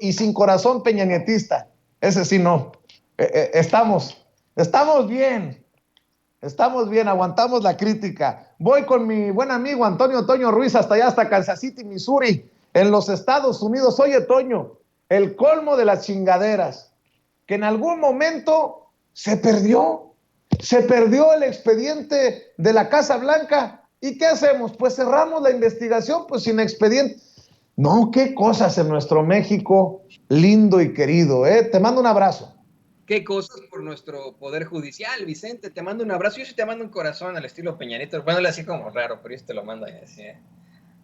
y sin corazón peñanietista. Ese sí no. Estamos bien. Estamos bien, aguantamos la crítica. Voy con mi buen amigo Antonio Toño Ruiz hasta allá, hasta Kansas City, Missouri, en los Estados Unidos. Oye, Toño, el colmo de las chingaderas, que en algún momento se perdió. Se perdió el expediente de la Casa Blanca. ¿Y qué hacemos? Pues cerramos la investigación, pues sin expediente. No, qué cosas en nuestro México lindo y querido, ¿eh? Te mando un abrazo. Qué cosas por nuestro poder judicial, Vicente. Te mando un abrazo. Yo sí te mando un corazón al estilo Peña Nieto. Bueno, le hacía como raro, pero yo te lo mando así.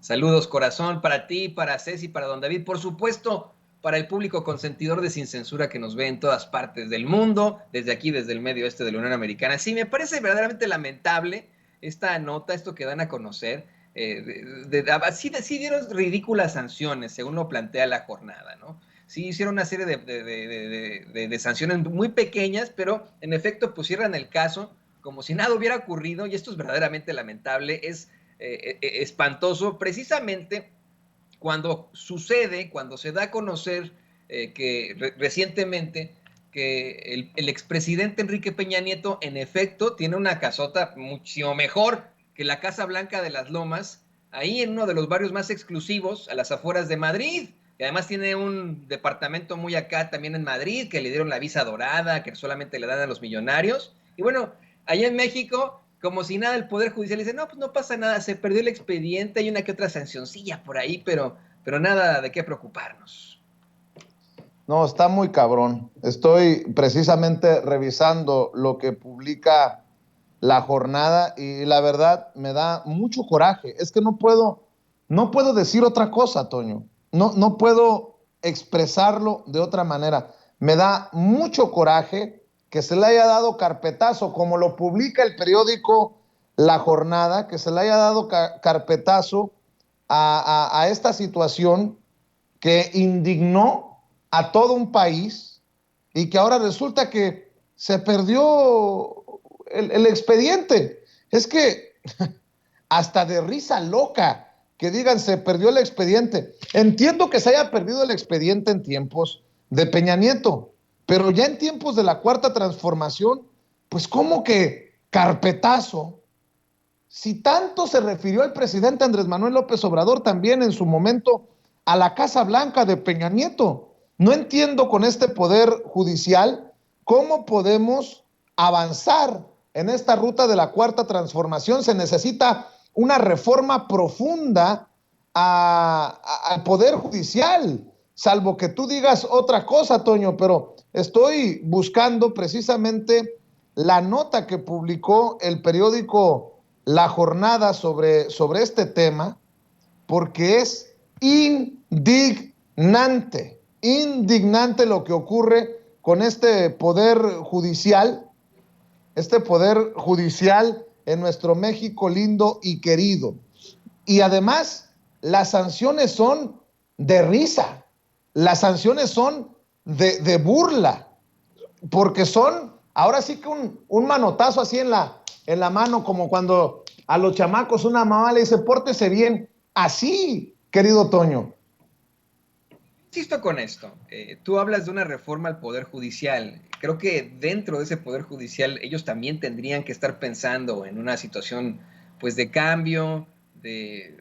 Saludos, corazón, para ti, para Ceci, para don David. Por supuesto, para el público consentidor de Sin Censura que nos ve en todas partes del mundo, desde aquí, desde el medio oeste de la Unión Americana. Sí, me parece verdaderamente lamentable esta nota, esto que dan a conocer. Sí dieron ridículas sanciones, según lo plantea la jornada, ¿no? Sí hicieron una serie de sanciones muy pequeñas, pero en efecto pues cierran el caso como si nada hubiera ocurrido, y esto es verdaderamente lamentable, es espantoso, precisamente cuando sucede, cuando se da a conocer recientemente que el expresidente Enrique Peña Nieto en efecto tiene una casota muchísimo mejor que la Casa Blanca de las Lomas, ahí en uno de los barrios más exclusivos, a las afueras de Madrid. Y además tiene un departamento muy acá también en Madrid, que le dieron la visa dorada, que solamente le dan a los millonarios. Y bueno, allá en México, como si nada, el Poder Judicial dice, no, pues no pasa nada, se perdió el expediente, hay una que otra sancioncilla por ahí, pero nada de qué preocuparnos. No, está muy cabrón. Estoy precisamente revisando lo que publica la jornada y la verdad me da mucho coraje. Es que no puedo decir otra cosa, Toño. No puedo expresarlo de otra manera. Me da mucho coraje que se le haya dado carpetazo, como lo publica el periódico La Jornada, que se le haya dado carpetazo a esta situación que indignó a todo un país y que ahora resulta que se perdió el expediente. Es que hasta de risa loca que digan se perdió el expediente. Entiendo que se haya perdido el expediente en tiempos de Peña Nieto, pero ya en tiempos de la Cuarta Transformación, pues como que carpetazo. Si tanto se refirió el presidente Andrés Manuel López Obrador también en su momento a la Casa Blanca de Peña Nieto. No entiendo con este poder judicial cómo podemos avanzar en esta ruta de la Cuarta Transformación. Se necesita una reforma profunda al poder judicial, salvo que tú digas otra cosa, Toño, pero estoy buscando precisamente la nota que publicó el periódico La Jornada sobre este tema, porque es indignante lo que ocurre con este poder judicial en nuestro México lindo y querido. Y además, las sanciones son de risa, las sanciones son de burla, porque son, ahora sí que un manotazo así en la mano, como cuando a los chamacos una mamá le dice, pórtese bien, así, querido Toño. Insisto con esto, tú hablas de una reforma al Poder Judicial. Creo que dentro de ese Poder Judicial ellos también tendrían que estar pensando en una situación pues de cambio, de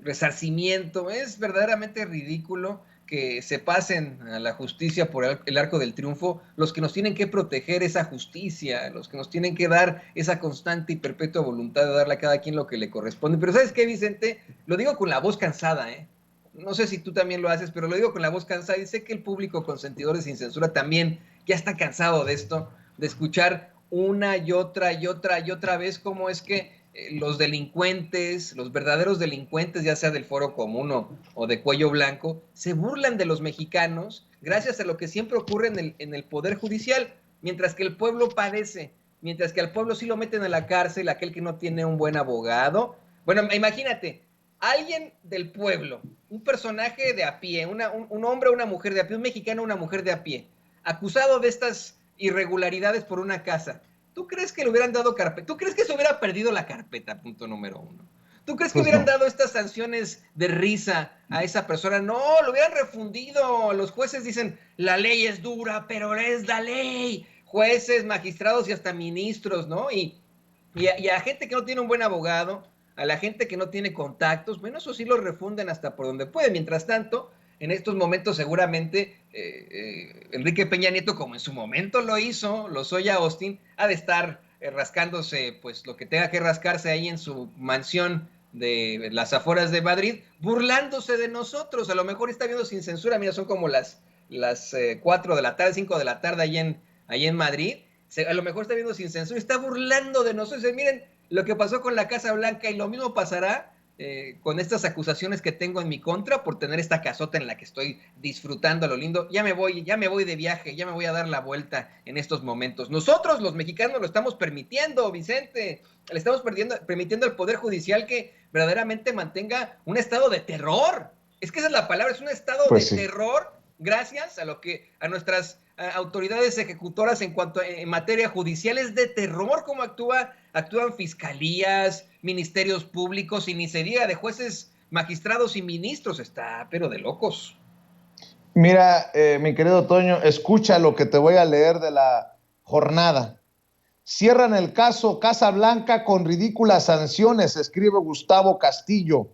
resarcimiento. Es verdaderamente ridículo que se pasen a la justicia por el arco del triunfo los que nos tienen que proteger esa justicia, los que nos tienen que dar esa constante y perpetua voluntad de darle a cada quien lo que le corresponde. Pero ¿sabes qué, Vicente? Lo digo con la voz cansada, ¿eh? No sé si tú también lo haces, pero lo digo con la voz cansada y sé que el público consentidor de Sin Censura también ya está cansado de esto, de escuchar una y otra y otra y otra vez cómo es que los delincuentes, los verdaderos delincuentes, ya sea del Foro Común o de Cuello Blanco, se burlan de los mexicanos gracias a lo que siempre ocurre en el Poder Judicial, mientras que el pueblo padece, mientras que al pueblo sí lo meten a la cárcel, aquel que no tiene un buen abogado. Bueno, imagínate, alguien del pueblo, un personaje de a pie, un hombre o una mujer de a pie, un mexicano o una mujer de a pie, acusado de estas irregularidades por una casa. ¿Tú crees que le hubieran dado carpeta? ¿Tú crees que se hubiera perdido la carpeta? Punto número uno. ¿Tú crees que Pues hubieran no. dado estas sanciones de risa a esa persona? No, lo hubieran refundido. Los jueces dicen, la ley es dura, pero es la ley. Jueces, magistrados y hasta ministros, ¿no? Y a gente que no tiene un buen abogado, a la gente que no tiene contactos, bueno, eso sí lo refunden hasta por donde puede. Mientras tanto, en estos momentos seguramente Enrique Peña Nieto, como en su momento lo hizo Lozoya Austin, ha de estar rascándose pues lo que tenga que rascarse ahí en su mansión de las afueras de Madrid, burlándose de nosotros. A lo mejor está viendo sin censura. Mira, son como las 4 de la tarde, 5 de la tarde ahí en Madrid. A lo mejor está viendo sin censura, está burlando de nosotros. Miren lo que pasó con la Casa Blanca y lo mismo pasará con estas acusaciones que tengo en mi contra por tener esta casota en la que estoy disfrutando a lo lindo. Ya me voy de viaje, ya me voy a dar la vuelta en estos momentos. Nosotros, los mexicanos, lo estamos permitiendo, Vicente. Le estamos permitiendo al Poder Judicial que verdaderamente mantenga un estado de terror. Es que esa es la palabra, es un estado de Pues sí. terror gracias a nuestras autoridades ejecutoras en materia judicial. Es de terror cómo actúan fiscalías, ministerios públicos y ni se diga de jueces, magistrados y ministros. Está pero de locos. Mira, mi querido Toño, escucha lo que te voy a leer de la jornada. Cierran el caso Casa Blanca con ridículas sanciones, escribe Gustavo Castillo.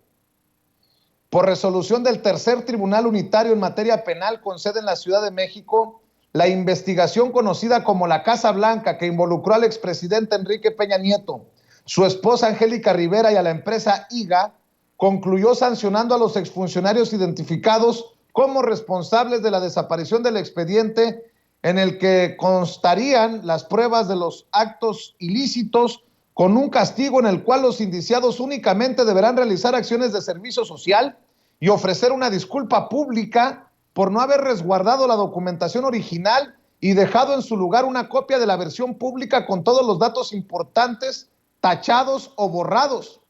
Por resolución del Tercer Tribunal Unitario en materia penal con sede en la Ciudad de México, la investigación conocida como la Casa Blanca, que involucró al expresidente Enrique Peña Nieto, su esposa Angélica Rivera y a la empresa IGA, concluyó sancionando a los exfuncionarios identificados como responsables de la desaparición del expediente en el que constarían las pruebas de los actos ilícitos, con un castigo en el cual los indiciados únicamente deberán realizar acciones de servicio social y ofrecer una disculpa pública por no haber resguardado la documentación original y dejado en su lugar una copia de la versión pública con todos los datos importantes tachados o borrados.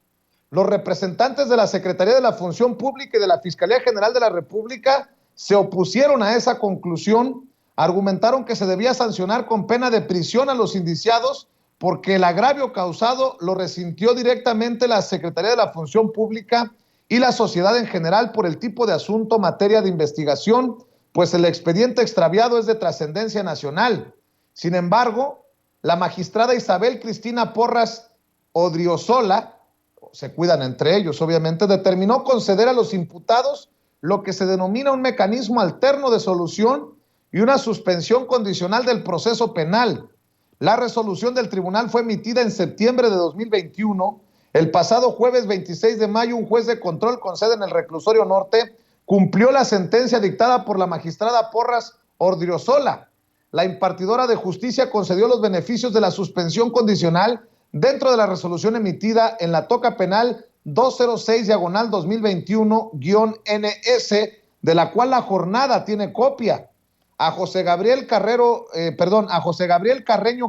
Los representantes de la Secretaría de la Función Pública y de la Fiscalía General de la República se opusieron a esa conclusión, argumentaron que se debía sancionar con pena de prisión a los indiciados porque el agravio causado lo resintió directamente la Secretaría de la Función Pública y la sociedad en general por el tipo de asunto materia de investigación, pues el expediente extraviado es de trascendencia nacional. Sin embargo, la magistrada Isabel Cristina Porras Odriozola, se cuidan entre ellos obviamente, determinó conceder a los imputados lo que se denomina un mecanismo alterno de solución y una suspensión condicional del proceso penal. La resolución del tribunal fue emitida en septiembre de 2021. El pasado jueves 26 de mayo, un juez de control con sede en el Reclusorio Norte cumplió la sentencia dictada por la magistrada Porras Odriozola. La impartidora de justicia concedió los beneficios de la suspensión condicional dentro de la resolución emitida en la toca penal 206/2021-NS, de la cual la jornada tiene copia. A José Gabriel Carreño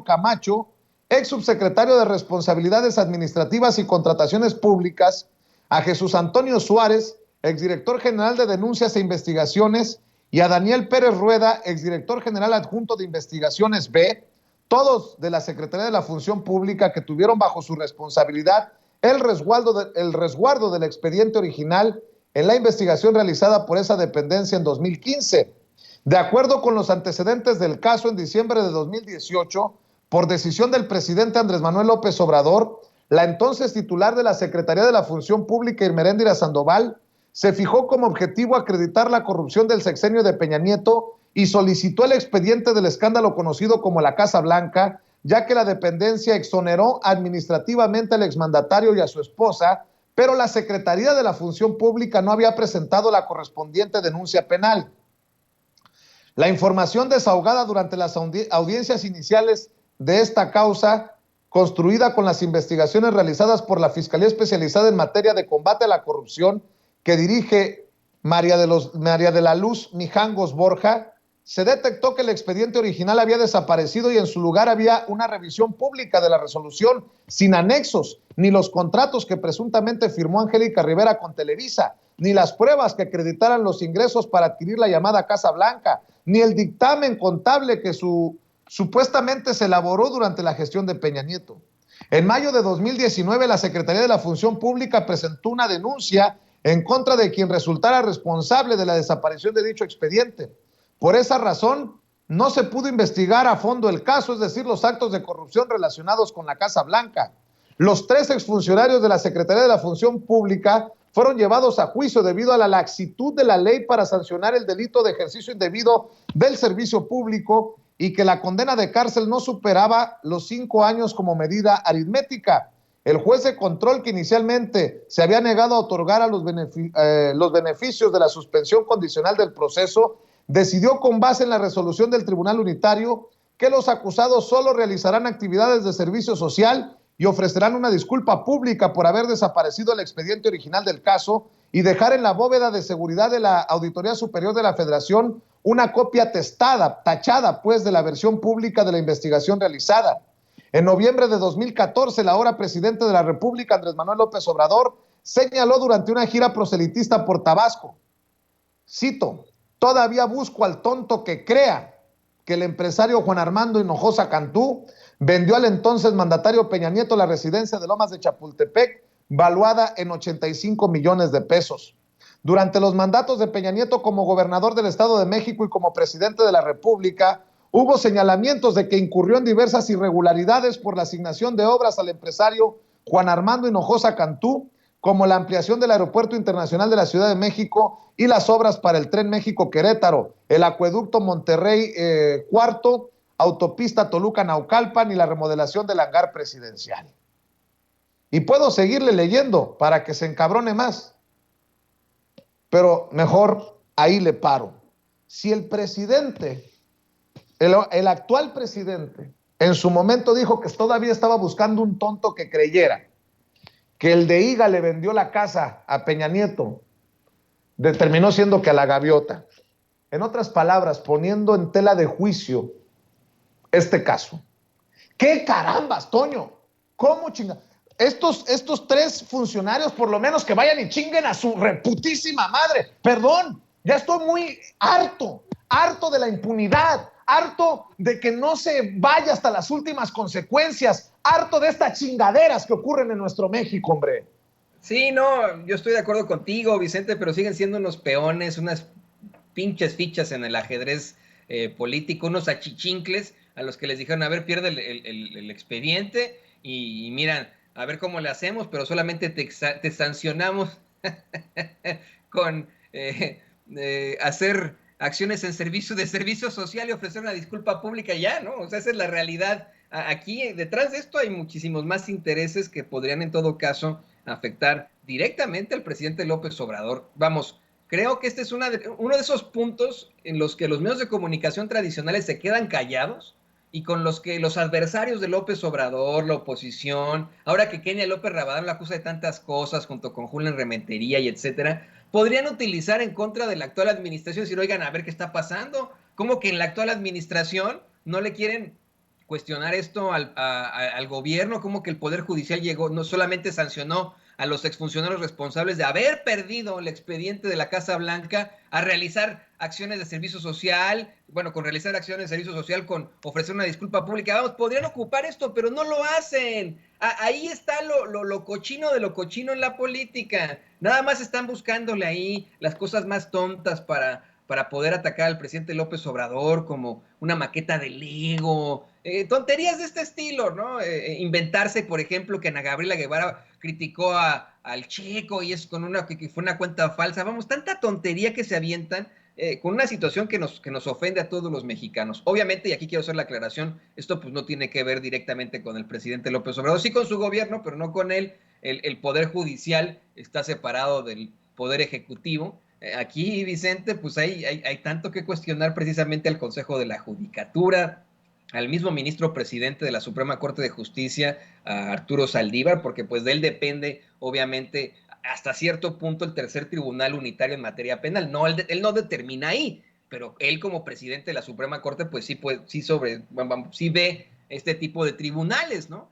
Camacho, ex subsecretario de Responsabilidades Administrativas y Contrataciones Públicas, a Jesús Antonio Suárez, exdirector general de Denuncias e Investigaciones, y a Daniel Pérez Rueda, exdirector general adjunto de Investigaciones B, todos de la Secretaría de la Función Pública, que tuvieron bajo su responsabilidad el resguardo del expediente original en la investigación realizada por esa dependencia en 2015. De acuerdo con los antecedentes del caso, en diciembre de 2018, por decisión del presidente Andrés Manuel López Obrador, la entonces titular de la Secretaría de la Función Pública, Irmeréndira Sandoval, se fijó como objetivo acreditar la corrupción del sexenio de Peña Nieto y solicitó el expediente del escándalo conocido como la Casa Blanca, ya que la dependencia exoneró administrativamente al exmandatario y a su esposa, pero la Secretaría de la Función Pública no había presentado la correspondiente denuncia penal. La información desahogada durante las audiencias iniciales de esta causa, construida con las investigaciones realizadas por la Fiscalía Especializada en Materia de Combate a la Corrupción, que dirige María de la Luz Mijangos Borja, se detectó que el expediente original había desaparecido y en su lugar había una revisión pública de la resolución sin anexos, ni los contratos que presuntamente firmó Angélica Rivera con Televisa, ni las pruebas que acreditaran los ingresos para adquirir la llamada Casa Blanca, ni el dictamen contable que supuestamente se elaboró durante la gestión de Peña Nieto. En mayo de 2019, la Secretaría de la Función Pública presentó una denuncia en contra de quien resultara responsable de la desaparición de dicho expediente. Por esa razón, no se pudo investigar a fondo el caso, es decir, los actos de corrupción relacionados con la Casa Blanca. Los 3 exfuncionarios de la Secretaría de la Función Pública fueron llevados a juicio debido a la laxitud de la ley para sancionar el delito de ejercicio indebido del servicio público y que la condena de cárcel no superaba los 5 años como medida aritmética. El juez de control, que inicialmente se había negado a otorgar a los beneficios de la suspensión condicional del proceso, decidió con base en la resolución del Tribunal Unitario que los acusados solo realizarán actividades de servicio social y ofrecerán una disculpa pública por haber desaparecido el expediente original del caso y dejar en la bóveda de seguridad de la Auditoría Superior de la Federación una copia atestada, tachada pues de la versión pública de la investigación realizada. En noviembre de 2014, el ahora presidente de la República, Andrés Manuel López Obrador, señaló durante una gira proselitista por Tabasco, cito, todavía busco al tonto que crea que el empresario Juan Armando Hinojosa Cantú vendió al entonces mandatario Peña Nieto la residencia de Lomas de Chapultepec, valuada en 85 millones de pesos. Durante los mandatos de Peña Nieto como gobernador del Estado de México y como presidente de la República, hubo señalamientos de que incurrió en diversas irregularidades por la asignación de obras al empresario Juan Armando Hinojosa Cantú, como la ampliación del Aeropuerto Internacional de la Ciudad de México y las obras para el Tren México-Querétaro, el acueducto Monterrey Cuarto, autopista Toluca-Naucalpan y la remodelación del hangar presidencial. Y puedo seguirle leyendo para que se encabrone más, pero mejor ahí le paro. Si el presidente, el actual presidente, en su momento dijo que todavía estaba buscando un tonto que creyera que el de IGA le vendió la casa a Peña Nieto, determinó siendo que a la gaviota. En otras palabras, poniendo en tela de juicio este caso. ¿Qué carambas, Toño? ¿Cómo chinga? Estos 3 funcionarios, por lo menos que vayan y chinguen a su reputísima madre. Perdón, ya estoy muy harto de la impunidad, harto de que no se vaya hasta las últimas consecuencias, harto de estas chingaderas que ocurren en nuestro México, hombre. Sí, no, yo estoy de acuerdo contigo, Vicente, pero siguen siendo unos peones, unas pinches fichas en el ajedrez político, unos achichincles a los que les dijeron, a ver, pierde el expediente y miran, a ver cómo le hacemos, pero solamente te sancionamos con hacer acciones en servicio social y ofrecer una disculpa pública ya, ¿no? O sea, esa es la realidad. Aquí, detrás de esto hay muchísimos más intereses que podrían en todo caso afectar directamente al presidente López Obrador. Vamos, creo que este es uno de esos puntos en los que los medios de comunicación tradicionales se quedan callados y con los que los adversarios de López Obrador, la oposición, ahora que Kenia López Rabadán lo acusa de tantas cosas junto con Julián Rementería y etcétera, podrían utilizar en contra de la actual administración y decir, oigan, a ver qué está pasando, como que en la actual administración no le quieren cuestionar esto al gobierno, como que el Poder Judicial llegó, no solamente sancionó a los exfuncionarios responsables de haber perdido el expediente de la Casa Blanca a realizar acciones de servicio social, bueno, con realizar acciones de servicio social, con ofrecer una disculpa pública, vamos, podrían ocupar esto, pero no lo hacen. Ahí está lo cochino de lo cochino en la política. Nada más están buscándole ahí las cosas más tontas para poder atacar al presidente López Obrador como una maqueta de Lego, tonterías de este estilo, ¿no? Inventarse, por ejemplo, que Ana Gabriela Guevara criticó al Checo y es con que fue una cuenta falsa. Vamos, tanta tontería que se avientan con una situación que nos ofende a todos los mexicanos. Obviamente, y aquí quiero hacer la aclaración, esto pues no tiene que ver directamente con el presidente López Obrador, sí con su gobierno, pero no con él. El Poder Judicial está separado del Poder Ejecutivo. Aquí, Vicente, pues hay tanto que cuestionar precisamente al Consejo de la Judicatura, al mismo ministro presidente de la Suprema Corte de Justicia, a Arturo Saldívar, porque pues de él depende, obviamente, hasta cierto punto el tercer tribunal unitario en materia penal. No, él no determina ahí, pero él como presidente de la Suprema Corte, pues sí ve este tipo de tribunales, ¿no?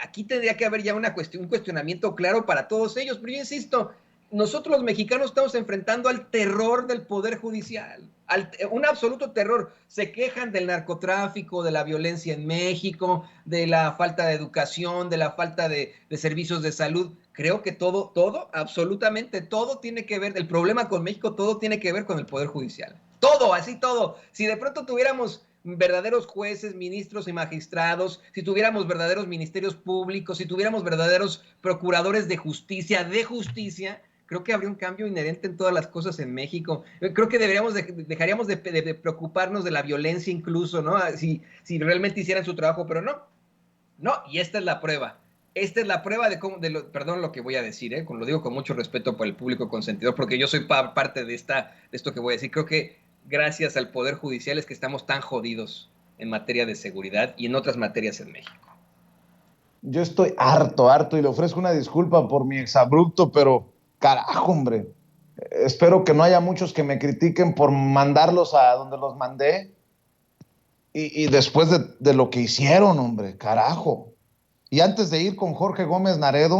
Aquí tendría que haber ya un cuestionamiento claro para todos ellos, pero yo insisto, nosotros los mexicanos estamos enfrentando al terror del Poder Judicial, un absoluto terror. Se quejan del narcotráfico, de la violencia en México, de la falta de educación, de la falta de servicios de salud. Creo que todo, absolutamente todo tiene que ver, el problema con México, todo tiene que ver con el Poder Judicial. Todo, así todo. Si de pronto tuviéramos verdaderos jueces, ministros y magistrados, si tuviéramos verdaderos ministerios públicos, si tuviéramos verdaderos procuradores de justicia, creo que habría un cambio inherente en todas las cosas en México. Creo que dejaríamos de preocuparnos de la violencia incluso, ¿no? Si realmente hicieran su trabajo, pero no, y esta es la prueba. Esta es la prueba de cómo, perdón lo que voy a decir, lo digo con mucho respeto por el público consentidor, porque yo soy parte de esto que voy a decir. Creo que gracias al Poder Judicial es que estamos tan jodidos en materia de seguridad y en otras materias en México. Yo estoy harto, y le ofrezco una disculpa por mi exabrupto, pero carajo, hombre. Espero que no haya muchos que me critiquen por mandarlos a donde los mandé y después de lo que hicieron, hombre, carajo. Y antes de ir con Jorge Gómez Naredo,